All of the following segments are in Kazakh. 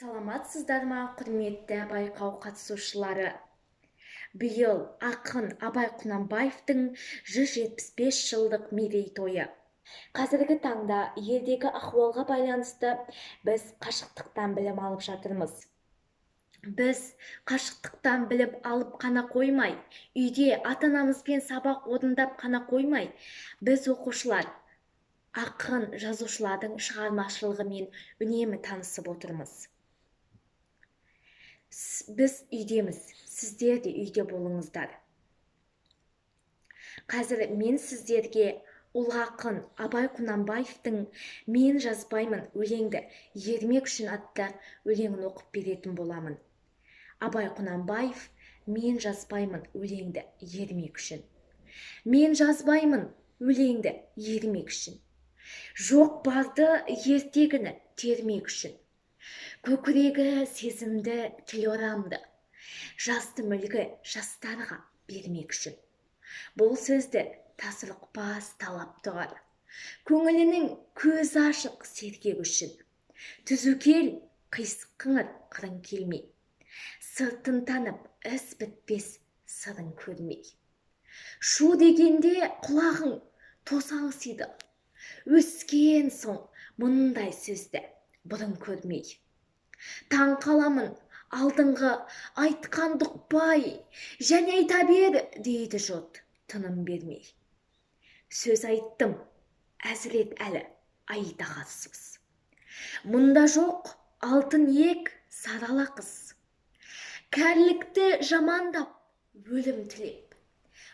Саламатсыздар ма, құрметті байқау қатысушылары? Биыл ақын Абай Құнанбаевтың 175 жылдық мерейтойы. Қазіргі таңда елдегі ахуалға байланысты біз қашықтықтан білім алып жатырмыз. Біз қашықтықтан біліп алып қана қоймай, үйде ата-анамызбен сабақ орындап қана қоймай, біз оқушылар ақын жазушылардың шығармашылығымен үнемі танысып отырмыз. Біз үйдеміз, сіздер де үйде болыңыздар. Қазір мен сіздерге ұлы ақын Абай Құнанбаевтың «Мен жазбаймын өлеңді ермек үшін» атты өлеңін оқып беретін боламын. Абай Құнанбаев «Мен жазбаймын өлеңді ермек үшін». Мен жазбаймын өлеңді ермек үшін. Жоқ барды ертегіні термек үшін. Көкірегі сезімді тіл орамды, жасты мүлгі жастарға бермек үшін. Бұл сөзді тасырықпас талап тұғар, көңілінің көз ашық сергек үшін. Түзукел қисық қыңыр қырын келмей, сыртын танып іс бітпес сырын көрмей. Шу дегенде құлағың тосаңсиды, өскен соң мұндай сөзді бұрын көрмей. Таң қаламын алдыңғы айтқан дұқпай, және айта бер дейді жұрт тыным бермей. Сөз айттым, әзірет әлі айтағасыз. Мұнда жоқ алтын ек сарала қыз. Кәрлікті жамандап, өлім тілеп,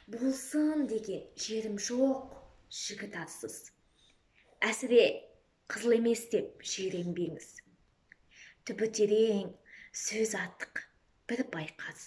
болсын деген жерім жоқ, жігіт арсыз. Әсіре қызыл емес деп жиренбеңіз. Түбі терең, сөз артық, бір байқарсыз.